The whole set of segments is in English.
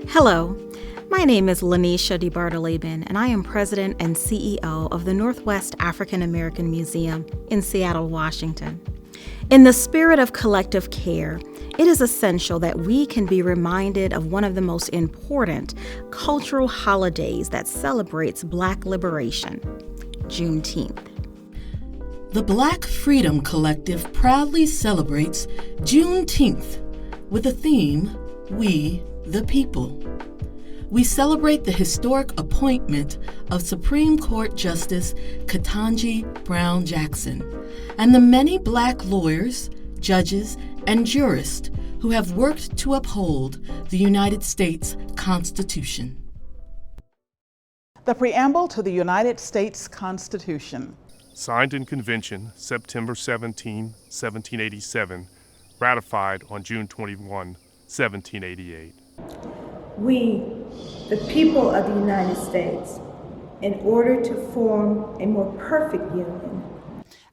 Hello, my name is Lanisha DeBartoleben, and I am President and CEO of the Northwest African American Museum in Seattle, Washington. In the spirit of collective care, it is essential that we can be reminded of one of the most important cultural holidays that celebrates Black liberation, Juneteenth. The BlkFreedom Collective proudly celebrates Juneteenth with the theme, We the People. We celebrate the historic appointment of Supreme Court Justice Ketanji Brown Jackson and the many Black lawyers, judges, and jurists who have worked to uphold the United States Constitution. The preamble to the United States Constitution. Signed in convention September 17, 1787, ratified on June 21, 1788. We, the people of the United States, in order to form a more perfect union,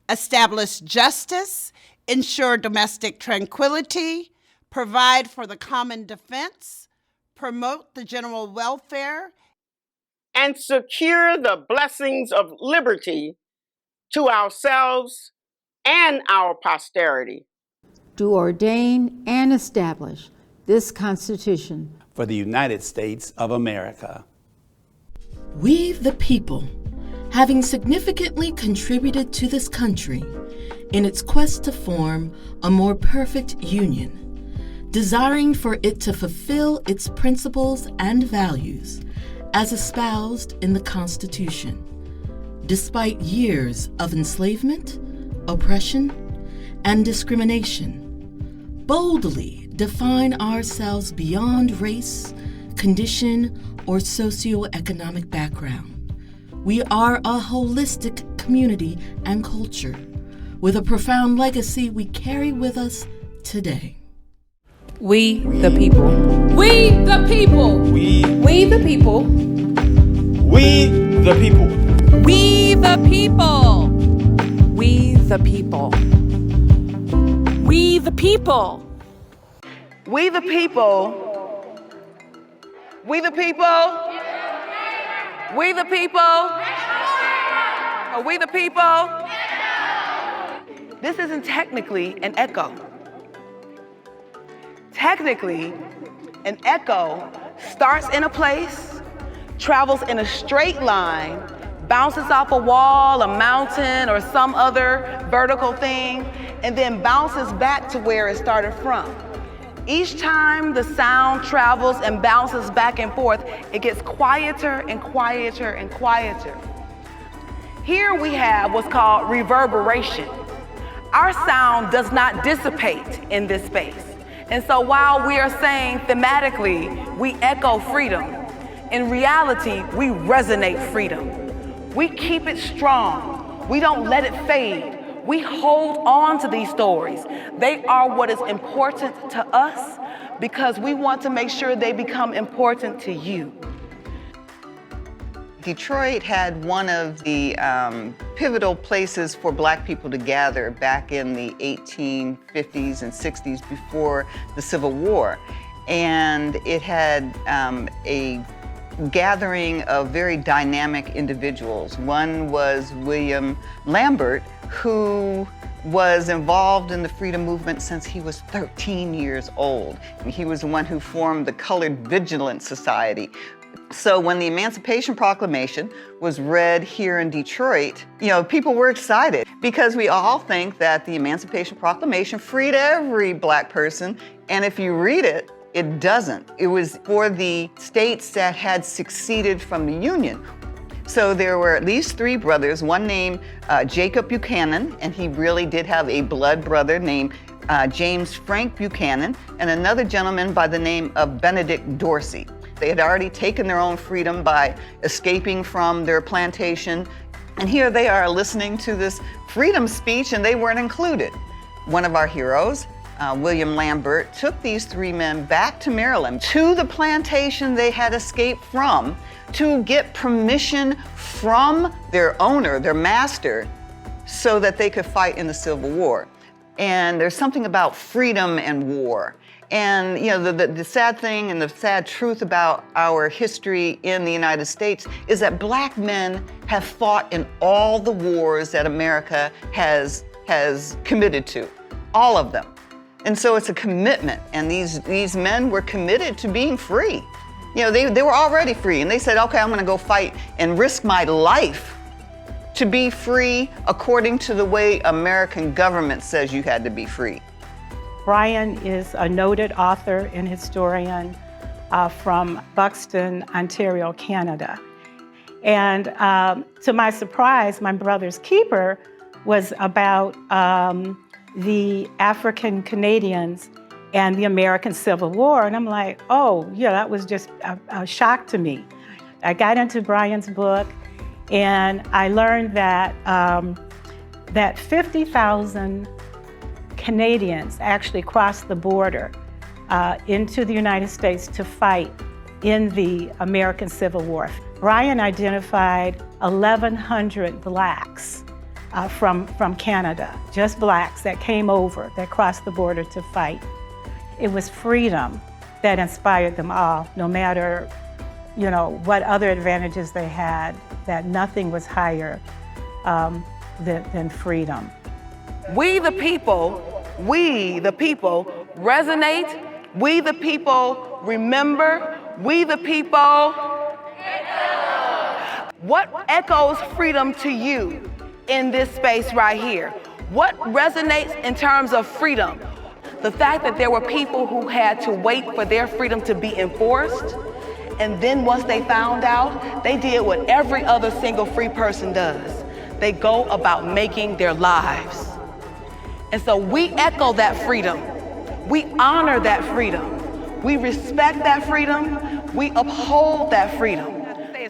establish justice, ensure domestic tranquility, provide for the common defense, promote the general welfare, and secure the blessings of liberty to ourselves and our posterity. Do ordain and establish this Constitution for the United States of America. We, the people, having significantly contributed to this country in its quest to form a more perfect union, desiring for it to fulfill its principles and values as espoused in the Constitution, despite years of enslavement, oppression, and discrimination, boldly define ourselves beyond race, condition, or socioeconomic background. We are a holistic community and culture with a profound legacy we carry with us today. We the people. We the people. We the people. We the people. We the people. We the people. We the people. we the people, we the people, we the people, are we the people? This isn't technically an echo. Technically, an echo starts in a place, travels in a straight line, bounces off a wall, a mountain, or some other vertical thing, and then bounces back to where it started from. Each time the sound travels and bounces back and forth, it gets quieter and quieter and quieter. Here we have what's called reverberation. Our sound does not dissipate in this space. And so while we are saying thematically, we echo freedom, in reality, we resonate freedom. We keep it strong. We don't let it fade. We hold on to these stories. They are what is important to us because we want to make sure they become important to you. Detroit had one of the pivotal places for Black people to gather back in the 1850s and 60s before the Civil War. And it had a gathering of very dynamic individuals. One was William Lambert, who was involved in the freedom movement since he was 13 years old. He was the one who formed the Colored Vigilant Society. So when the Emancipation Proclamation was read here in Detroit, people were excited because we all think that the Emancipation Proclamation freed every Black person, and if you read it, it doesn't. It was for the states that had seceded from the Union. So there were at least three brothers, one named Jacob Buchanan, and he really did have a blood brother named James Frank Buchanan, and another gentleman by the name of Benedict Dorsey. They had already taken their own freedom by escaping from their plantation, and here they are listening to this freedom speech, and they weren't included. One of our heroes, William Lambert, took these 3 men back to Maryland, to the plantation they had escaped from, to get permission from their owner, their master, so that they could fight in the Civil War. And there's something about freedom and war. And you know, the sad thing and the sad truth about our history in the United States is that Black men have fought in all the wars that America has committed to, all of them. And so it's a commitment, and these men were committed to being free. You know, they were already free, and they said, okay, I'm gonna go fight and risk my life to be free according to the way American government says you had to be free. Brian is a noted author and historian from Buxton, Ontario, Canada. And to my surprise, my brother's keeper was about the African Canadians and the American Civil War. And I'm like, oh, yeah, that was just a shock to me. I got into Brian's book, and I learned that, that 50,000 Canadians actually crossed the border into the United States to fight in the American Civil War. Brian identified 1,100 Blacks from Canada, just Blacks that came over, that crossed the border to fight. It was freedom that inspired them all, no matter, you know, what other advantages they had, that nothing was higher than freedom. We the people resonate. We the people remember. We the people echo. What echoes freedom to you in this space right here? What resonates in terms of freedom? The fact that there were people who had to wait for their freedom to be enforced, and then once they found out, they did what every other single free person does. They go about making their lives. And so we echo that freedom. We honor that freedom. We respect that freedom. We uphold that freedom.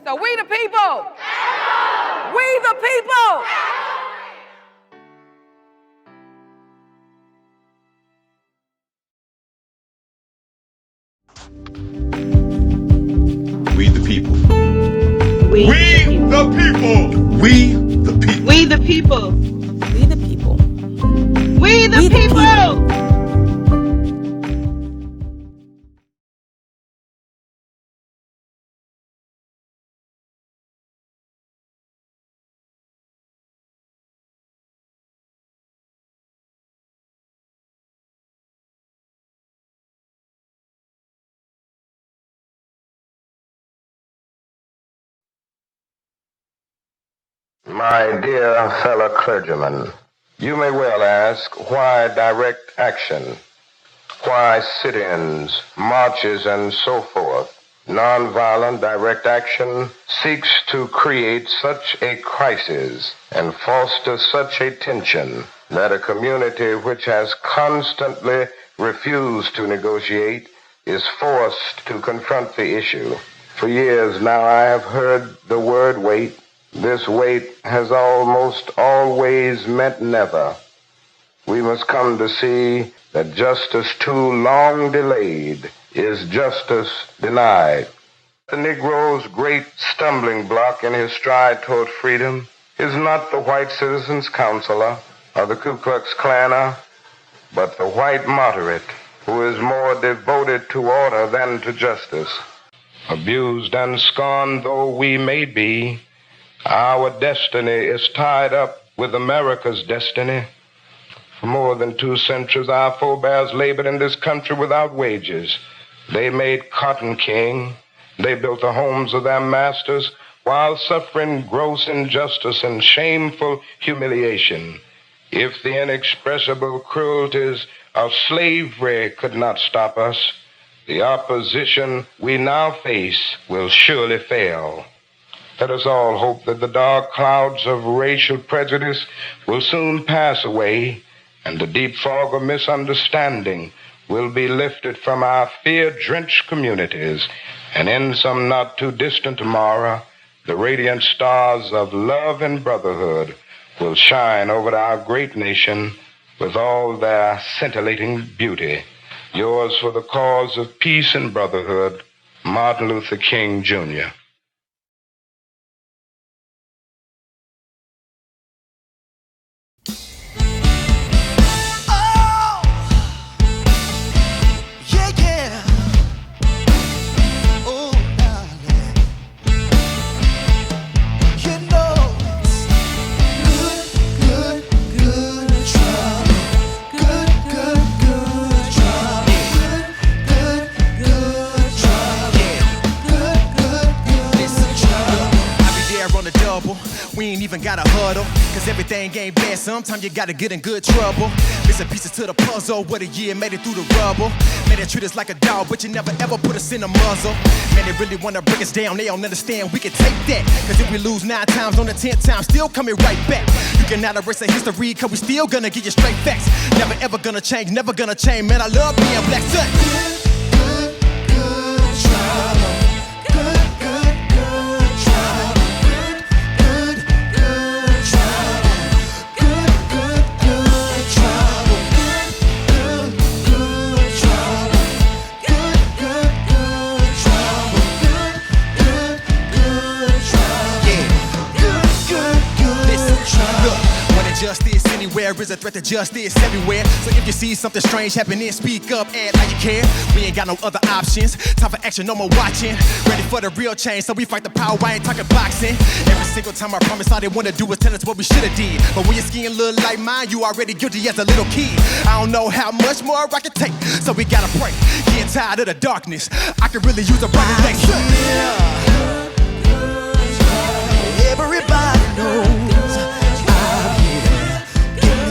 So we the people. We the people. We the people. We the people. We the people. We the people. We the people. We the people. My dear fellow clergymen, you may well ask, why direct action? Why sit-ins, marches, and so forth? Nonviolent direct action seeks to create such a crisis and foster such a tension that a community which has constantly refused to negotiate is forced to confront the issue. For years now I have heard the word wait. This wait has almost always meant never. We must come to see that justice too long delayed is justice denied. The Negro's great stumbling block in his stride toward freedom is not the white citizen's counselor or the Ku Klux Klaner, but the white moderate who is more devoted to order than to justice. Abused and scorned though we may be, our destiny is tied up with America's destiny. For more than 2 centuries, our forebears labored in this country without wages. They made cotton king. They built the homes of their masters while suffering gross injustice and shameful humiliation. If the inexpressible cruelties of slavery could not stop us, the opposition we now face will surely fail. Let us all hope that the dark clouds of racial prejudice will soon pass away, and the deep fog of misunderstanding will be lifted from our fear-drenched communities, and in some not too distant tomorrow, the radiant stars of love and brotherhood will shine over our great nation with all their scintillating beauty. Yours for the cause of peace and brotherhood, Martin Luther King, Jr. We ain't even got a huddle, cause everything ain't bad. Sometimes you gotta get in good trouble. Missing pieces to the puzzle, what a year made it through the rubble. Man, they treat us like a dog, but you never ever put us in a muzzle. Man, they really wanna break us down, they don't understand we can take that. Cause if we lose 9 times on the 10th time, still coming right back. You cannot erase the history, cause we still gonna give you straight facts. Never ever gonna change, never gonna change. Man, I love being black, son. Good trouble. Justice anywhere is a threat to justice everywhere. So if you see something strange happening, speak up, act like you care. We ain't got no other options. Time for action, no more watching. Ready for the real change, so we fight the power. I ain't talking boxing. Every single time I promise all they wanna do is tell us what we should've did. But when your skin look like mine, you already guilty as a little kid. I don't know how much more I can take, so we gotta pray. Getting tired of the darkness. I could really use a brighter day. Everybody knows.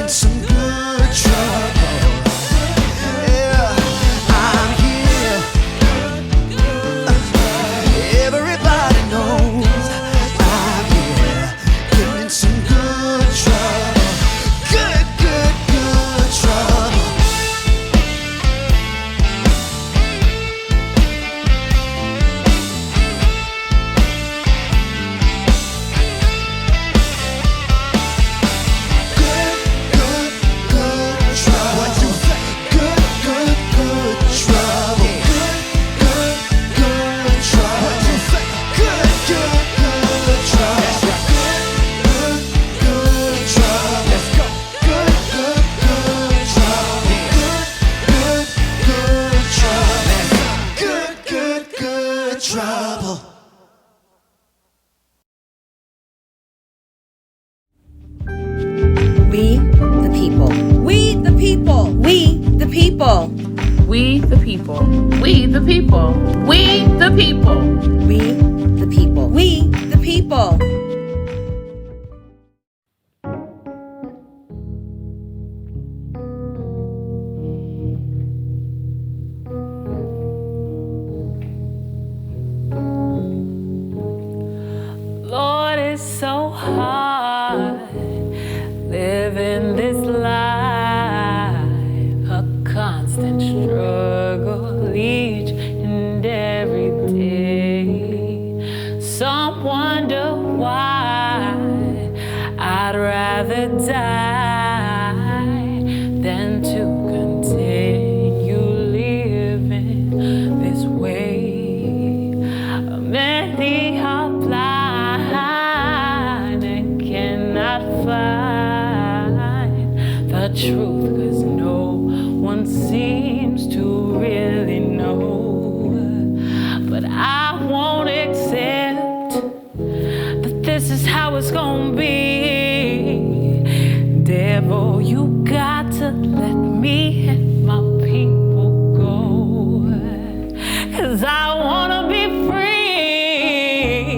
Some good trouble. Yeah, I'm here. Everybody knows I'm here. Getting some good trouble. Good trouble. We the people. We the people. We the people. We the people. We the people. We the people. We the people. We the people. Lord, it's so hard living this life, a constant struggle each and every day. Some wonder why I'd rather die than to continue living this way. Many are blind and cannot find the truth, 'cause no one seems to really know. But I won't accept that this is how it's gonna be. Devil, you got to let me and my people go, 'cause I wanna be free,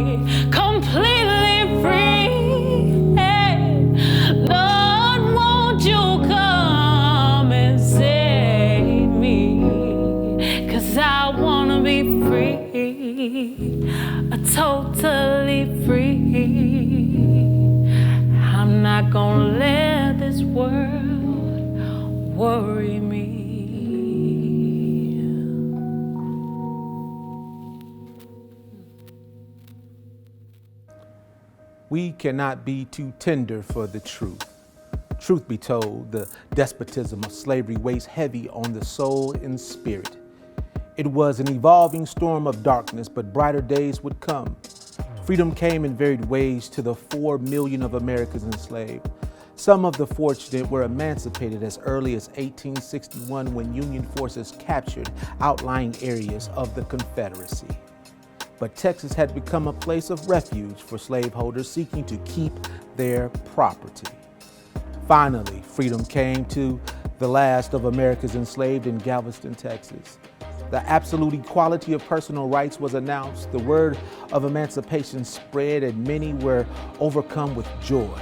completely free. Hey, Lord, won't you come and save me, 'cause I wanna be free, totally free. I'm not gonna let this world worry me. We cannot be too tender for the truth. Truth be told, the despotism of slavery weighs heavy on the soul and spirit. It was an evolving storm of darkness, but brighter days would come. Freedom came in varied ways to the 4 million of Americans enslaved. Some of the fortunate were emancipated as early as 1861 when Union forces captured outlying areas of the Confederacy. But Texas had become a place of refuge for slaveholders seeking to keep their property. Finally, freedom came to the last of America's enslaved in Galveston, Texas. The absolute equality of personal rights was announced. The word of emancipation spread, and many were overcome with joy.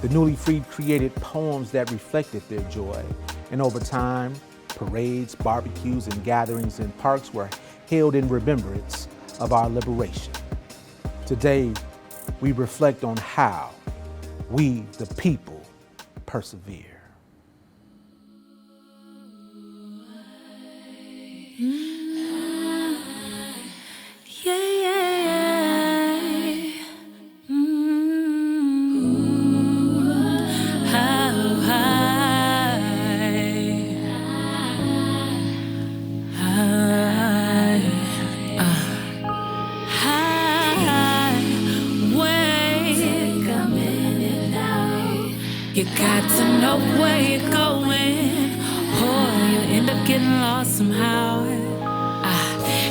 The newly freed created poems that reflected their joy. And over time, parades, barbecues, and gatherings in parks were held in remembrance of our liberation. Today, we reflect on how we, the people, persevere. You got to know where you're going, or you'll end up getting lost somehow.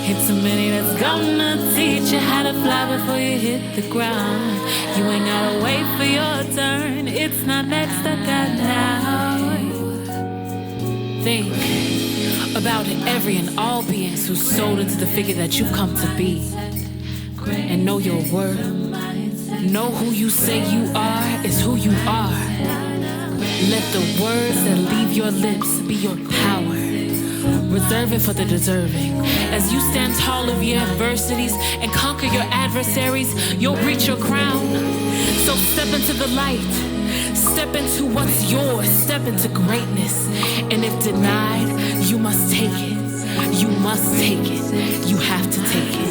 It's a minute that's gonna teach you how to fly before you hit the ground. You ain't gotta wait for your turn, it's not next, I got now. Think about every and all beings who sold into the figure that you've come to be. And know your worth. Know who you say you are is who you are. Let the words that leave your lips be your power. Reserve it for the deserving. As you stand tall of your adversities and conquer your adversaries, you'll reach your crown. So step into the light. Step into what's yours. Step into greatness. And if denied, you must take it. You must take it. You have to take it.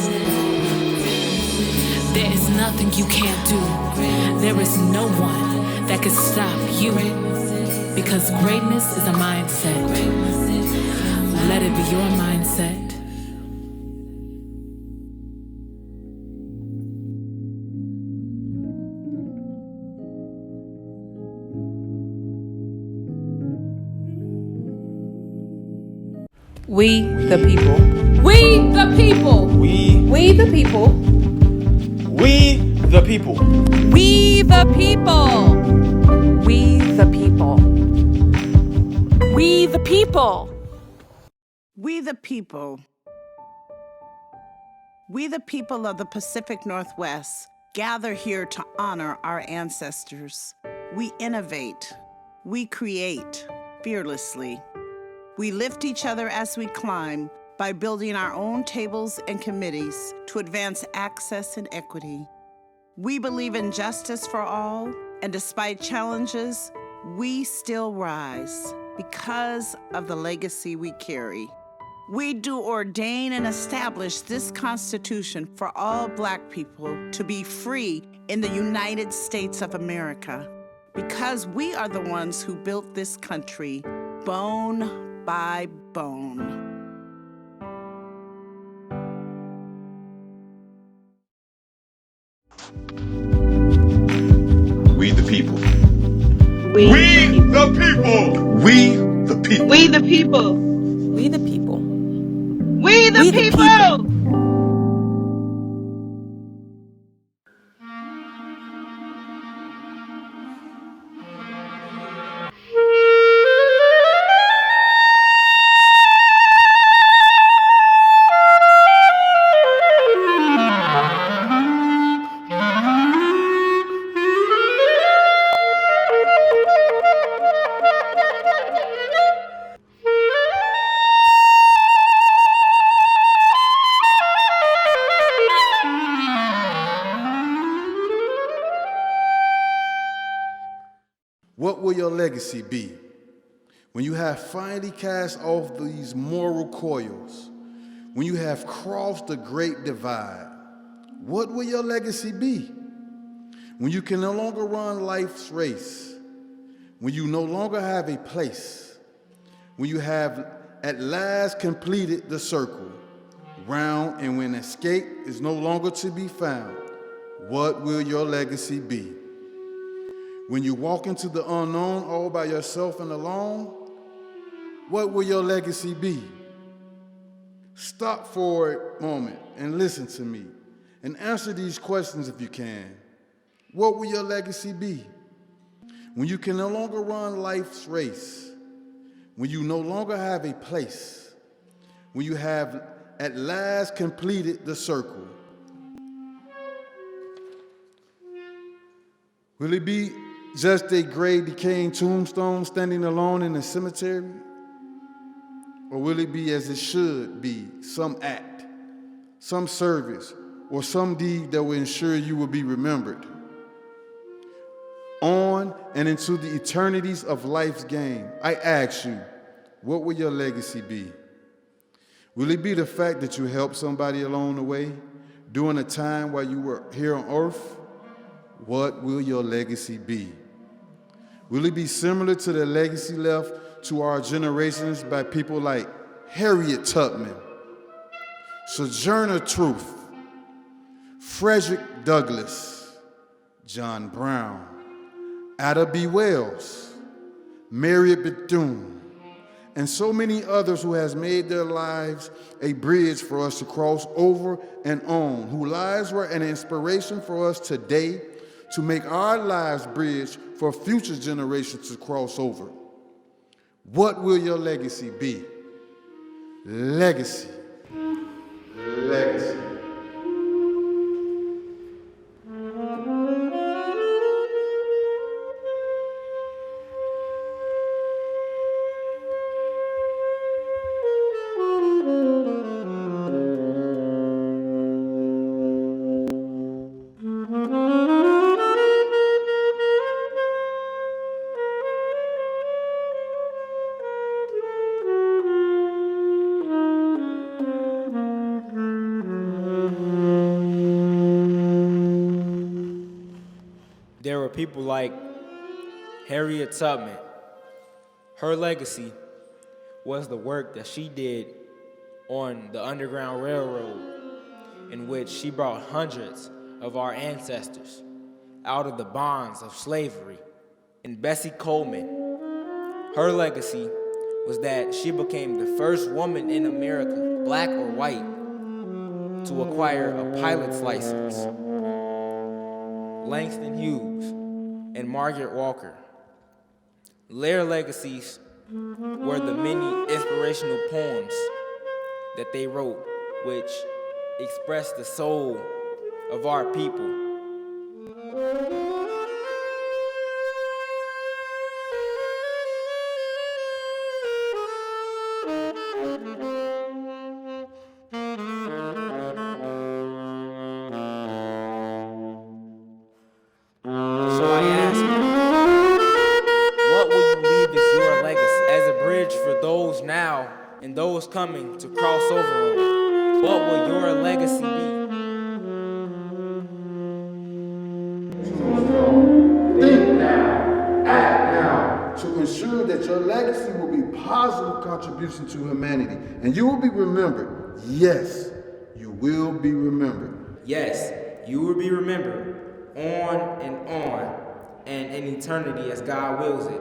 There is nothing you can't do. There is no one that can stop you. Because greatness is a mindset. Let it be your mindset. We the people. We the people. We the people. We the people. We the people. We the people. We the people. We the people. We the people of the Pacific Northwest gather here to honor our ancestors. We innovate. We create fearlessly. We lift each other as we climb by building our own tables and committees to advance access and equity. We believe in justice for all, and despite challenges, we still rise because of the legacy we carry. We do ordain and establish this Constitution for all Black people to be free in the United States of America, because we are the ones who built this country, bone by bone. We the people. We the people. We the people. We the people. We the people. We the people. What will your legacy be when you have finally cast off these moral coils, when you have crossed the great divide? What will your legacy be when you can no longer run life's race, when you no longer have a place, when you have at last completed the circle round, and when escape is no longer to be found, what will your legacy be? When you walk into the unknown all by yourself and alone, what will your legacy be? Stop for a moment and listen to me and answer these questions if you can. What will your legacy be? When you can no longer run life's race, when you no longer have a place, when you have at last completed the circle, will it be just a gray, decaying tombstone standing alone in the cemetery? Or will it be as it should be, some act, some service, or some deed that will ensure you will be remembered? On and into the eternities of life's game, I ask you, what will your legacy be? Will it be the fact that you helped somebody along the way during a time while you were here on earth? What will your legacy be? Will it be similar to the legacy left to our generations by people like Harriet Tubman, Sojourner Truth, Frederick Douglass, John Brown, Ada B. Wells, Marriott Bethune, and so many others who has made their lives a bridge for us to cross over and on, whose lives were an inspiration for us today to make our lives bridge for future generations to cross over? What will your legacy be? Legacy. Legacy. There were people like Harriet Tubman. Her legacy was the work that she did on the Underground Railroad, in which she brought hundreds of our ancestors out of the bonds of slavery. And Bessie Coleman, her legacy was that she became the first woman in America, black or white, to acquire a pilot's license. Langston Hughes and Margaret Walker. Their legacies were the many inspirational poems that they wrote, which expressed the soul of our people. And those coming to cross over on, what will your legacy be? Think now, act now, to ensure that your legacy will be a positive contribution to humanity, and you will be remembered. Yes, you will be remembered. Yes, you will be remembered on, and in eternity as God wills it.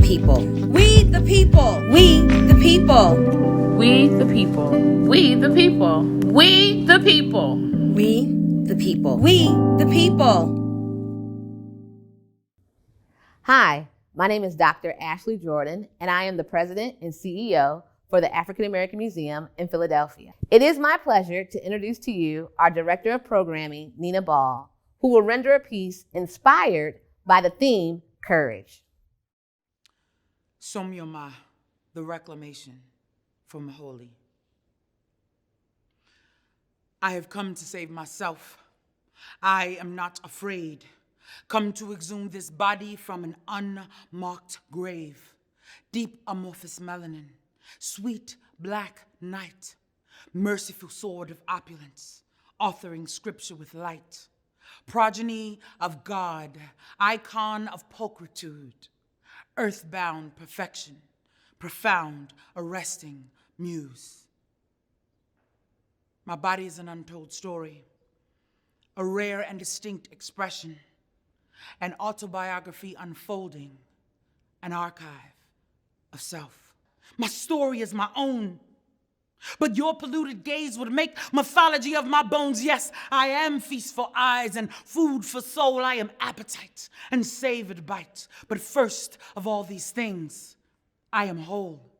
People. We the people. We the people. We the people. We the people. We the people. We the people. We the people. Hi, my name is Dr. Ashley Jordan, and I am the president and CEO for the African American Museum in Philadelphia. It is my pleasure to introduce to you our Director of Programming, Nina Ball, who will render a piece inspired by the theme, Courage. Somyoma, the Reclamation from Holy. I have come to save myself. I am not afraid. Come to exhume this body from an unmarked grave. deep amorphous melanin, sweet black night, merciful sword of opulence, authoring scripture with light, progeny of God, icon of pulchritude, earthbound perfection, profound, arresting muse. My body is an untold story, a rare and distinct expression, an autobiography unfolding, an archive of self. My story is my own, but your polluted gaze would make mythology of my bones. Yes, I am feast for eyes and food for soul. I am appetite and savored bite. But first of all these things, I am whole.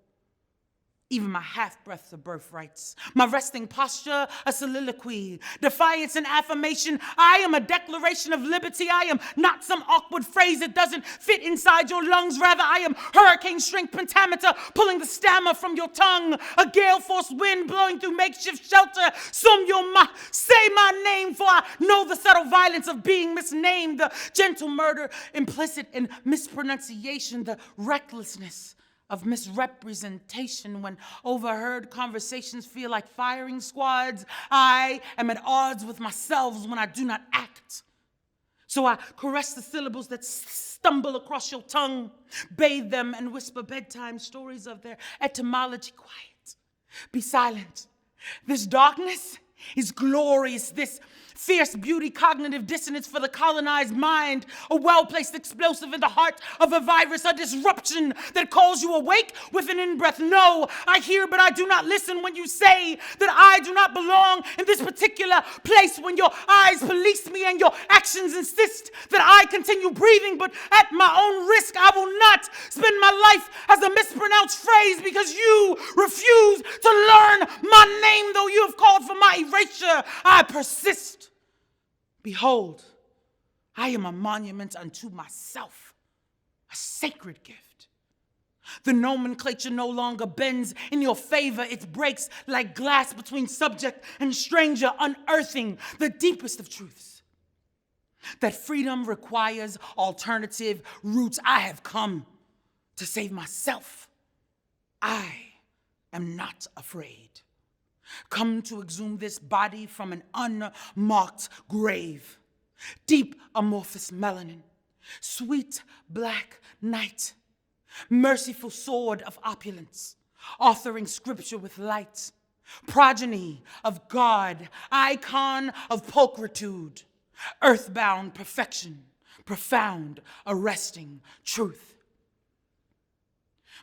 Even my half-breaths are birthrights. My resting posture, a soliloquy. Defiance and affirmation. I am a declaration of liberty. I am not some awkward phrase that doesn't fit inside your lungs. Rather, I am hurricane strength pentameter, pulling the stammer from your tongue. A gale force wind blowing through makeshift shelter. Say my name, for I know the subtle violence of being misnamed. The gentle murder implicit in mispronunciation. The recklessness of misrepresentation when overheard conversations feel like firing squads. I am at odds with myself when I do not act. So I caress the syllables that stumble across your tongue, bathe them and whisper bedtime stories of their etymology. Quiet, be silent. This darkness is glorious. This fierce beauty, cognitive dissonance for the colonized mind, a well-placed explosive in the heart of a virus, a disruption that calls you awake with an in-breath. No, I hear, but I do not listen when you say that I do not belong in this particular place, when your eyes police me and your actions insist that I continue breathing, but at my own risk, I will not spend my life as a mispronounced phrase because you refuse to learn my name, though you have called for my erasure. I persist. Behold, I am a monument unto myself, a sacred gift. The nomenclature no longer bends in your favor. It breaks like glass between subject and stranger, unearthing the deepest of truths. That freedom requires alternative routes. I have come to save myself. I am not afraid. Come to exhume this body from an unmarked grave. Deep amorphous melanin, sweet black night, merciful sword of opulence, authoring scripture with light, progeny of God, icon of pulchritude, earthbound perfection, profound, arresting truth.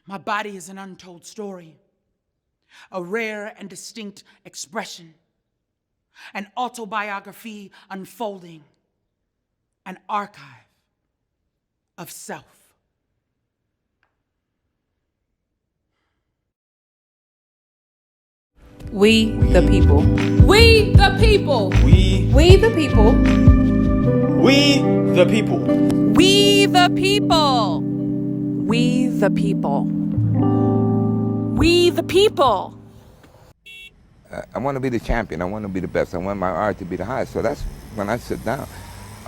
My body is an untold story, a rare and distinct expression, an autobiography unfolding, an archive of self. We the people. We the people. We the people. We the people. We the people. We the people. We the people. I want to be the champion. I want to be the best. I want my art to be the highest. So that's when I sit down.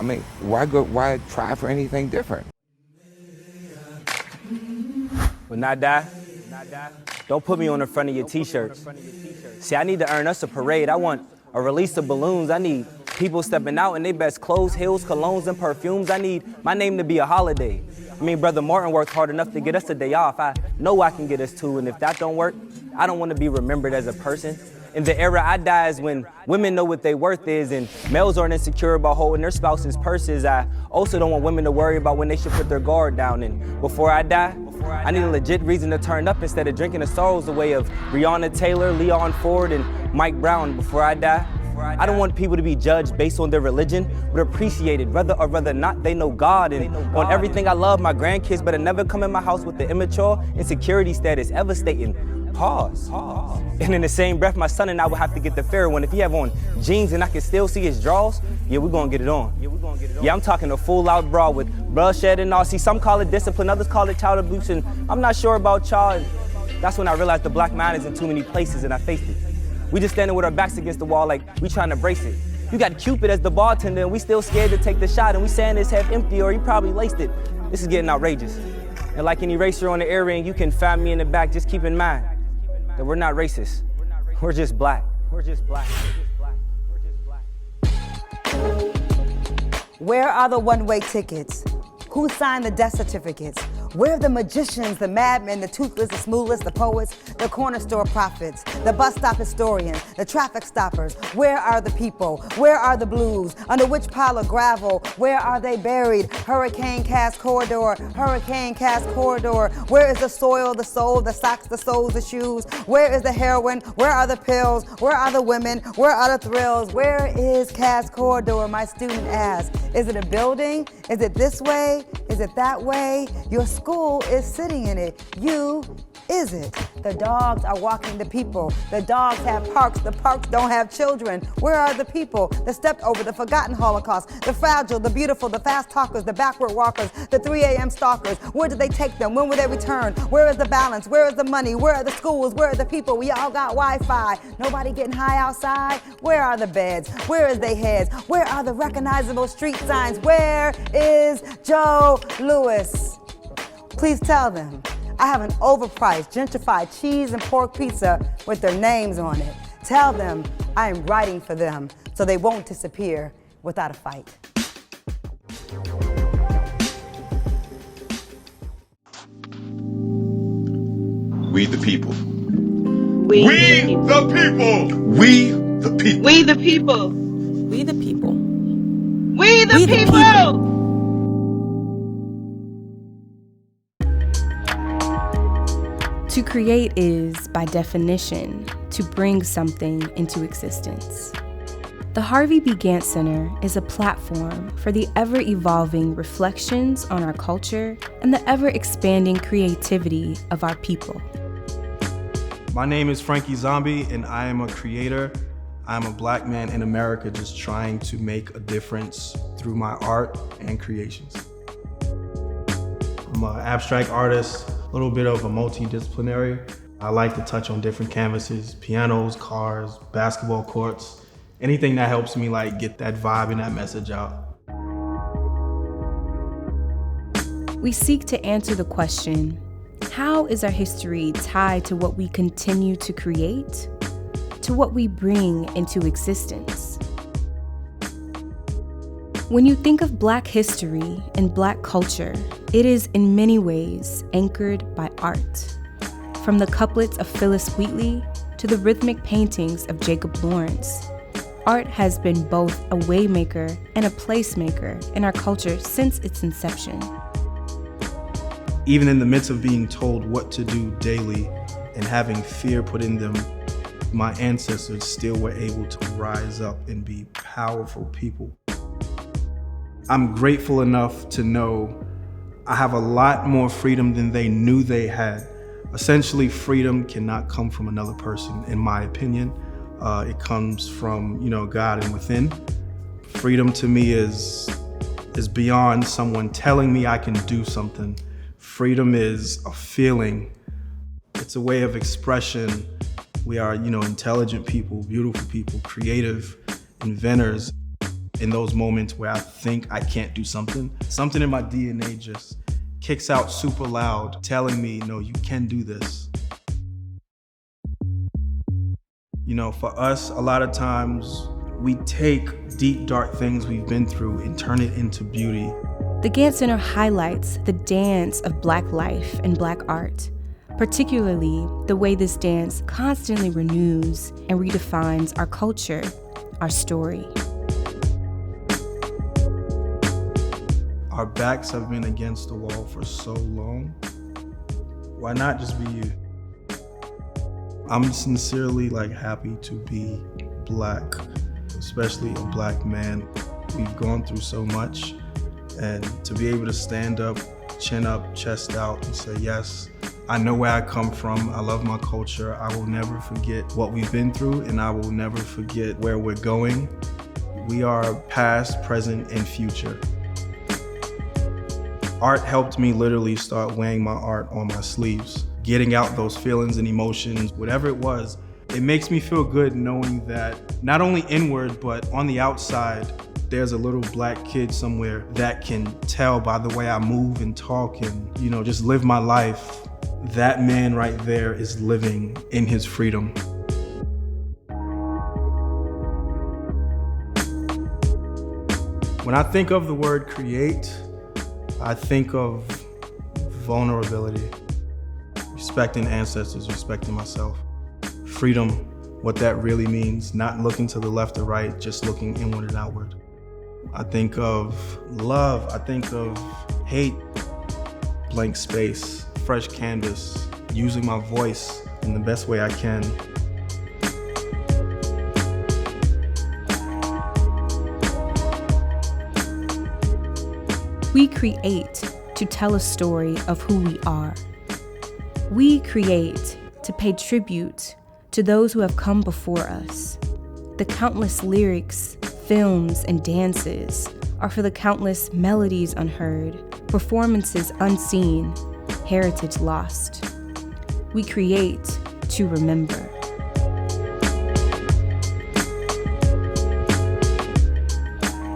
I mean, why try for anything different? When I die, don't put me on the front of your t-shirts. See, I need to earn us a parade. I want a release of balloons. I need people stepping out in their best clothes, heels, colognes, and perfumes. I need my name to be a holiday. I mean, Brother Martin worked hard enough to get us a day off. I know I can get us two, and if that don't work, I don't want to be remembered as a person. In the era I die is when women know what their worth is and males aren't insecure about holding their spouse's purses. I also don't want women to worry about when they should put their guard down. And before I die, I need a legit reason to turn up instead of drinking the sorrows away of Breonna Taylor, Leon Ford, and Mike Brown. Before I die, I don't want people to be judged based on their religion, but appreciated, whether or whether not they know God. And on everything I love, my grandkids better never come in my house with the immature insecurity status, ever stating, pause. And in the same breath, my son and I will have to get the fair one. If he have on jeans and I can still see his draws, yeah, we're gonna get it on. Yeah, I'm talking a full out bra with bloodshed and all. See, some call it discipline, others call it child abuse, and I'm not sure about y'all. And that's when I realized the black mind is in too many places, and I faced it. We just standing with our backs against the wall like we trying to brace it. You got Cupid as the bartender, and we still scared to take the shot, and we saying it's half empty or he probably laced it. This is getting outrageous. And like an eraser on the air ring, you can find me in the back. Just keep in mind that we're not racist. We're just black. We're just black. Where are the one-way tickets? Who signed the death certificates? Where are the magicians, the madmen, the toothless, the smoothless, the poets, the corner store prophets, the bus stop historians, the traffic stoppers? Where are the people? Where are the blues? Under which pile of gravel? Where are they buried? Hurricane cast corridor, hurricane cast corridor. Where is the soil, the soul, the socks, the soles, the shoes? Where is the heroin? Where are the pills? Where are the women? Where are the thrills? Where is cast corridor? My student asks. Is it a building? Is it this way? Is it that way? Your school is sitting in it. You is it? The dogs are walking the people. The dogs have parks. The parks don't have children. Where are the people that stepped over the forgotten Holocaust? The fragile, the beautiful, the fast talkers, the backward walkers, the 3 a.m. stalkers. Where did they take them? When will they return? Where is the balance? Where is the money? Where are the schools? Where are the people? We all got Wi-Fi. Nobody getting high outside? Where are the beds? Where is they heads? Where are the recognizable street signs? Where is Joe Louis? Please tell them. I have an overpriced, gentrified cheese and pork pizza with their names on it. Tell them I am writing for them so they won't disappear without a fight. We the people. We the people. We the people. We the people. We the people. We the people. To create is, by definition, to bring something into existence. The Harvey B. Gantt Center is a platform for the ever-evolving reflections on our culture and the ever-expanding creativity of our people. My name is Frankie Zombie, and I am a creator. I'm a Black man in America just trying to make a difference through my art and creations. I'm an abstract artist, a little bit of a multidisciplinary. I like to touch on different canvases, pianos, cars, basketball courts, anything that helps me get that vibe and that message out. We seek to answer the question, how is our history tied to what we continue to create, to what we bring into existence? When you think of Black history and Black culture, it is in many ways anchored by art. From the couplets of Phyllis Wheatley to the rhythmic paintings of Jacob Lawrence, art has been both a waymaker and a placemaker in our culture since its inception. Even in the midst of being told what to do daily and having fear put in them, my ancestors still were able to rise up and be powerful people. I'm grateful enough to know I have a lot more freedom than they knew they had. Essentially, freedom cannot come from another person, in my opinion. It comes from, God and within. Freedom to me is beyond someone telling me I can do something. Freedom is a feeling. It's a way of expression. We are, intelligent people, beautiful people, creative, inventors. In those moments where I think I can't do something in my DNA just kicks out super loud, telling me, no, you can do this. For us, a lot of times we take deep, dark things we've been through and turn it into beauty. The Gantt Center highlights the dance of Black life and Black art, particularly the way this dance constantly renews and redefines our culture, our story. Our backs have been against the wall for so long. Why not just be you? I'm sincerely happy to be Black, especially a Black man. We've gone through so much, and to be able to stand up, chin up, chest out, and say, yes, I know where I come from. I love my culture. I will never forget what we've been through, and I will never forget where we're going. We are past, present, and future. Art helped me literally start wearing my art on my sleeves, getting out those feelings and emotions, whatever it was. It makes me feel good knowing that not only inward, but on the outside, there's a little black kid somewhere that can tell by the way I move and talk and, just live my life, that man right there is living in his freedom. When I think of the word create, I think of vulnerability, respecting ancestors, respecting myself. Freedom, what that really means, not looking to the left or right, just looking inward and outward. I think of love, I think of hate, blank space, fresh canvas, using my voice in the best way I can. We create to tell a story of who we are. We create to pay tribute to those who have come before us. The countless lyrics, films, and dances are for the countless melodies unheard, performances unseen, heritage lost. We create to remember.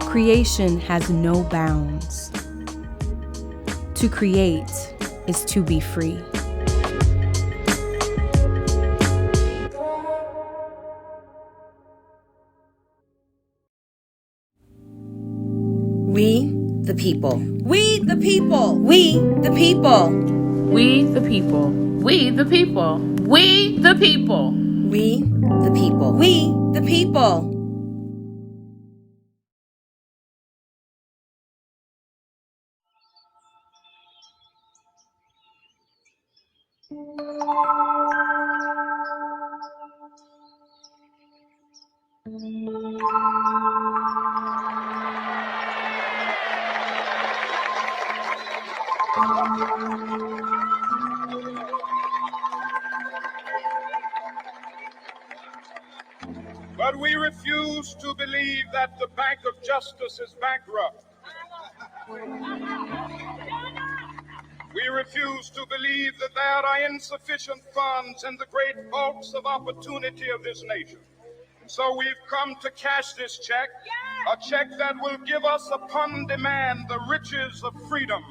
Creation has no bounds. To create is to be free. We, the people. We, the people. We, the people. We, the people. We, the people. We, the people. We, the people. We, the people. But we refuse to believe that the Bank of Justice is bankrupt. We refuse to believe that there are insufficient funds in the great vaults of opportunity of this nation. So we've come to cash this check, a check that will give us upon demand the riches of freedom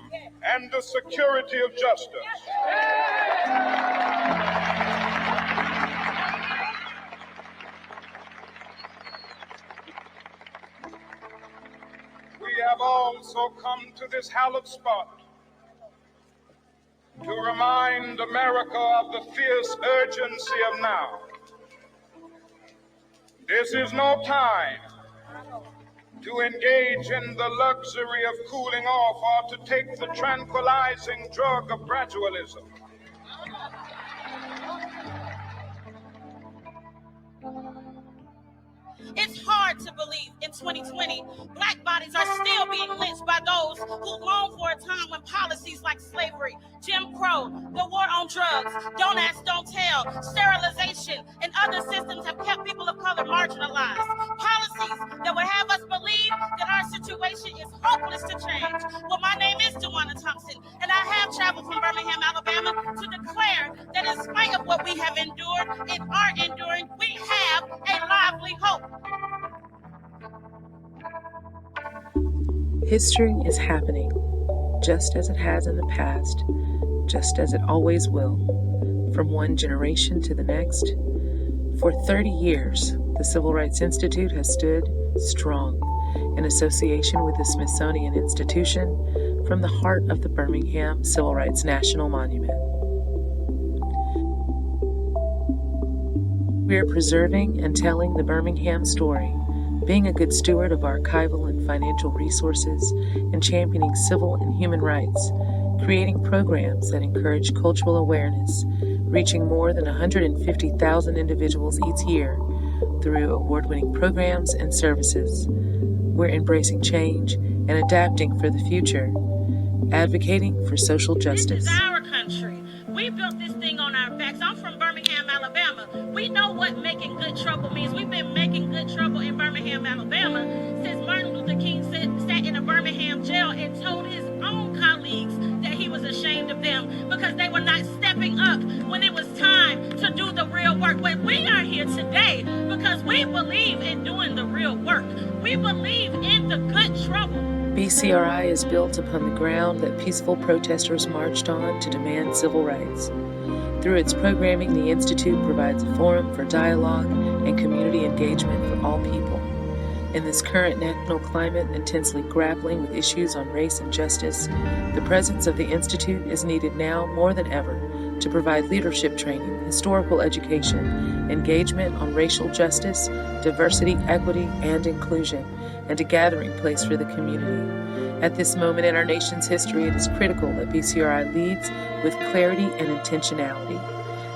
and the security of justice. We have also come to this hallowed spot to remind America of the fierce urgency of now. This is no time to engage in the luxury of cooling off or to take the tranquilizing drug of gradualism. It's hard to believe in 2020, black bodies are still being lynched by those who long for a time when policies like slavery, Jim Crow, the war on drugs, don't ask, don't tell, sterilization, and other systems have kept people of color marginalized. Policies that would have us believe that our situation is hopeless to change. Well, my name is Dewana Thompson, and I have traveled from Birmingham, Alabama to declare that in spite of what we have endured and are enduring, we have a lively hope. History is happening, just as it has in the past, just as it always will, from one generation to the next. For 30 years, the Civil Rights Institute has stood strong in association with the Smithsonian Institution from the heart of the Birmingham Civil Rights National Monument. We are preserving and telling the Birmingham story, being a good steward of archival and financial resources, and championing civil and human rights, creating programs that encourage cultural awareness, reaching more than 150,000 individuals each year through award-winning programs and services. We're embracing change and adapting for the future, advocating for social justice. This is our country. We built this thing on our backs. I'm from Birmingham, Alabama. We know what making good trouble means. We've been making good trouble in Birmingham, Alabama since Martin Luther King sat in a Birmingham jail and told his own colleagues that he was ashamed of them because they were not stepping up when it was time to do the real work. But we are here today because we believe in doing the real work. We believe in the BCRI is built upon the ground that peaceful protesters marched on to demand civil rights. Through its programming, the Institute provides a forum for dialogue and community engagement for all people. In this current national climate intensely grappling with issues on race and justice, the presence of the Institute is needed now more than ever to provide leadership training, historical education, engagement on racial justice, diversity, equity, and inclusion, and a gathering place for the community. At this moment in our nation's history, it is critical that BCRI leads with clarity and intentionality.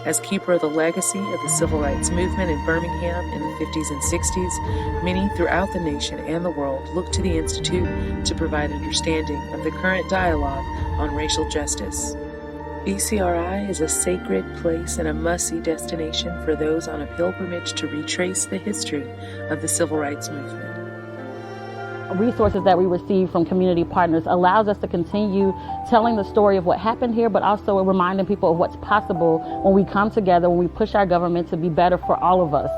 As keeper of the legacy of the civil rights movement in Birmingham in the 50s and 60s, many throughout the nation and the world look to the Institute to provide understanding of the current dialogue on racial justice. BCRI is a sacred place and a must-see destination for those on a pilgrimage to retrace the history of the civil rights movement. Resources that we receive from community partners allows us to continue telling the story of what happened here, but also reminding people of what's possible when we come together, when we push our government to be better for all of us.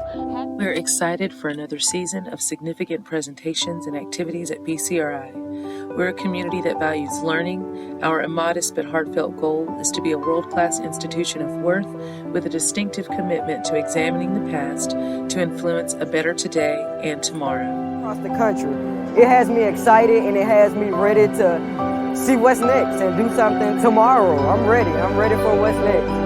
We're excited for another season of significant presentations and activities at BCRI. We're a community that values learning. Our immodest but heartfelt goal is to be a world-class institution of worth with a distinctive commitment to examining the past to influence a better today and tomorrow. Across the country, it has me excited and it has me ready to see what's next and do something tomorrow. I'm ready for what's next.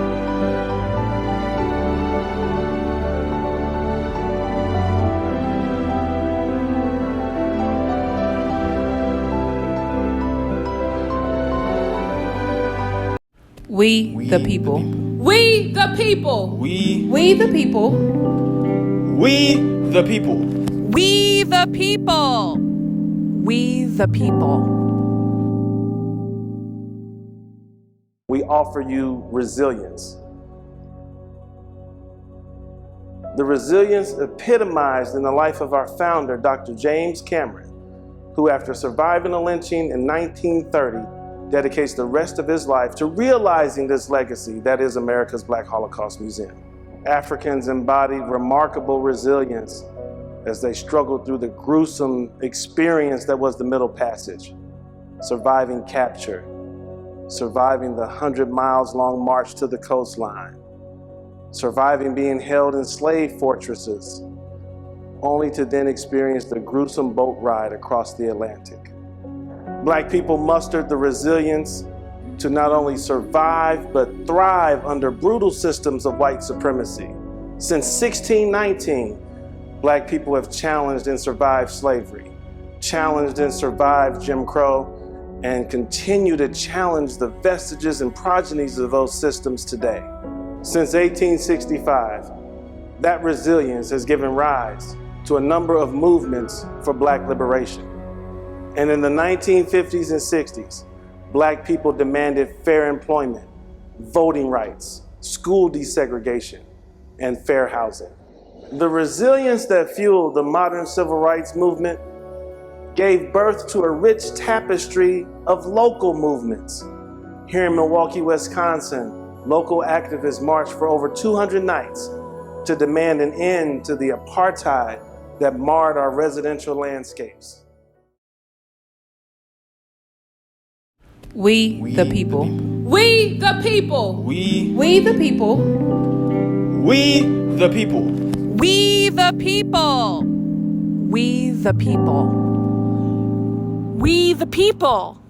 We the people. We the people. We the people. We the people. We the people. We the people. We offer you resilience. The resilience epitomized in the life of our founder, Dr. James Cameron, who after surviving a lynching in 1930, dedicates the rest of his life to realizing this legacy that is America's Black Holocaust Museum. Africans embodied remarkable resilience as they struggled through the gruesome experience that was the Middle Passage, surviving capture, surviving the 100 miles long march to the coastline, surviving being held in slave fortresses, only to then experience the gruesome boat ride across the Atlantic. Black people mustered the resilience to not only survive, but thrive under brutal systems of white supremacy. Since 1619, Black people have challenged and survived slavery, challenged and survived Jim Crow, and continue to challenge the vestiges and progenies of those systems today. Since 1865, that resilience has given rise to a number of movements for Black liberation. And in the 1950s and 60s, Black people demanded fair employment, voting rights, school desegregation, and fair housing. The resilience that fueled the modern civil rights movement gave birth to a rich tapestry of local movements. Here in Milwaukee, Wisconsin, local activists marched for over 200 nights to demand an end to the apartheid that marred our residential landscapes. We the people. We the people. We the people. We the people. We the people. We the people. We the people.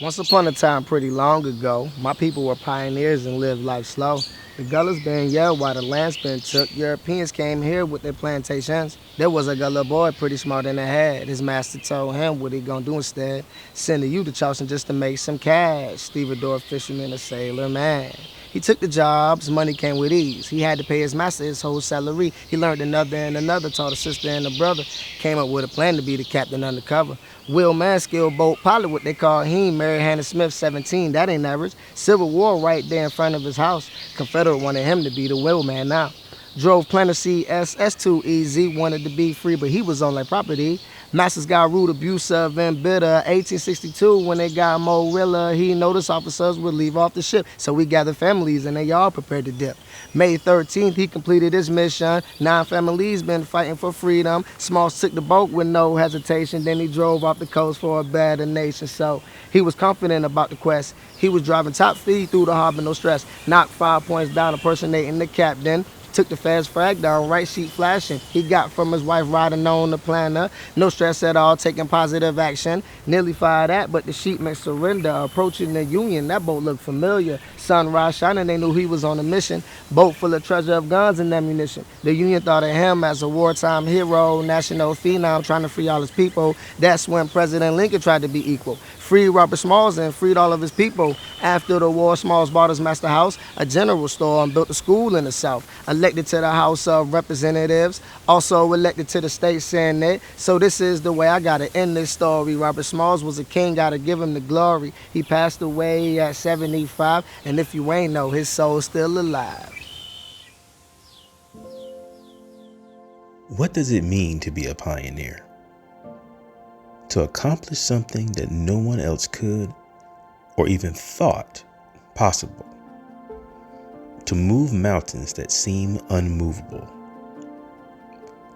Once upon a time pretty long ago, my people were pioneers and lived life slow. The gullah's been yelled while the land's been took. Europeans came here with their plantations. There was a gullah boy pretty smart in the head. His master told him what he gonna do instead. Sending you to Charleston just to make some cash. Stevedore fisherman, a sailor man. He took the jobs, money came with ease. He had to pay his master his whole salary. He learned another and another, taught a sister and a brother. Came up with a plan to be the captain undercover. Will Mansfield boat pilot, what they call him. Mary Hannah Smith, 17, that ain't average. Civil War right there in front of his house. Confederate wanted him to be the wheelman now. Drove Planter CS S2EZ, wanted to be free, but he was on like property. Masters got rude, abusive, and bitter. 1862, when they got Morilla, he noticed officers would leave off the ship. So we gathered families, and they all prepared to dip. May 13th, he completed his mission. 9 families been fighting for freedom. Smalls took the boat with no hesitation. Then he drove off the coast for a better nation. So he was confident about the quest. He was driving top speed through the harbor, no stress. Knocked 5 points down, impersonating the captain. Took the fast flag down, right sheet flashing. He got from his wife riding on the planner. No stress at all, taking positive action. Nearly fired at, but the sheet meant surrender. Approaching the Union, that boat looked familiar. Sunrise shining, they knew he was on a mission. Boat full of treasure of guns and ammunition. The Union thought of him as a wartime hero, national phenom, trying to free all his people. That's when President Lincoln tried to be equal. Freed Robert Smalls and freed all of his people. After the war, Smalls bought his master house, a general store, and built a school in the South. Elected to the House of Representatives, also elected to the state Senate. So this is the way I gotta end this story. Robert Smalls was a king, gotta give him the glory. He passed away at 75, and if you ain't know, his soul's still alive. What does it mean to be a pioneer? To accomplish something that no one else could or even thought possible. To move mountains that seem unmovable.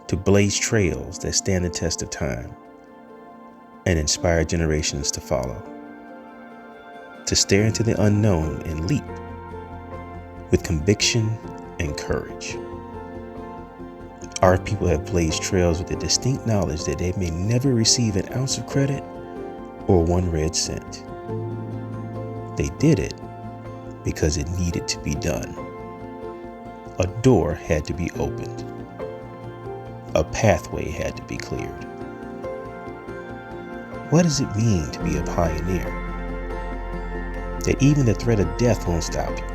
To blaze trails that stand the test of time and inspire generations to follow. To stare into the unknown and leap with conviction and courage. Our people have blazed trails with the distinct knowledge that they may never receive an ounce of credit or one red cent. They did it because it needed to be done. A door had to be opened. A pathway had to be cleared. What does it mean to be a pioneer? That even the threat of death won't stop you.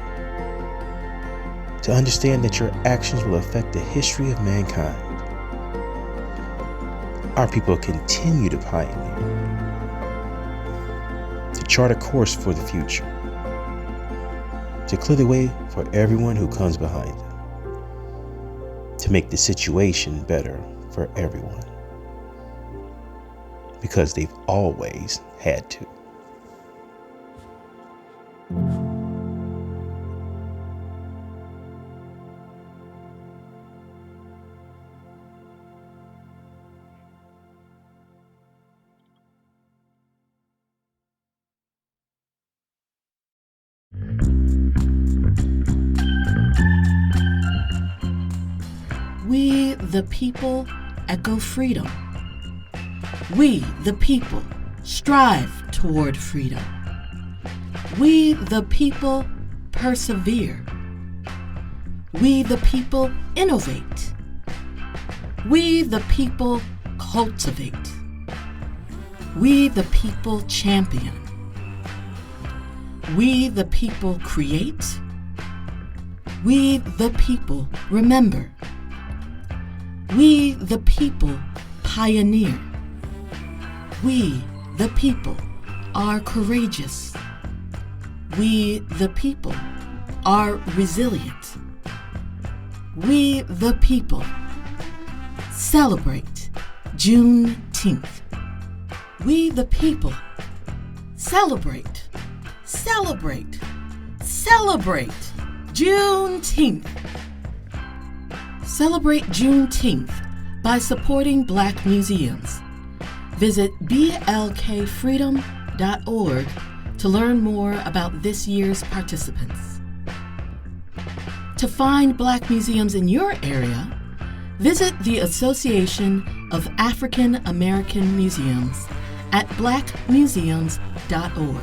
To understand that your actions will affect the history of mankind. Our people continue to pioneer, to chart a course for the future, to clear the way for everyone who comes behind them, to make the situation better for everyone, because they've always had to. We, the people, echo freedom. We, the people, strive toward freedom. We, the people, persevere. We, the people, innovate. We, the people, cultivate. We, the people, champion. We, the people, create. We, the people, remember. We, the people, pioneer. We, the people, are courageous. We, the people, are resilient. We, the people, celebrate Juneteenth. We, the people, celebrate Juneteenth. Celebrate Juneteenth by supporting Black museums. Visit BlkFreedom.org to learn more about this year's participants. To find Black museums in your area, visit the Association of African American Museums at blackmuseums.org.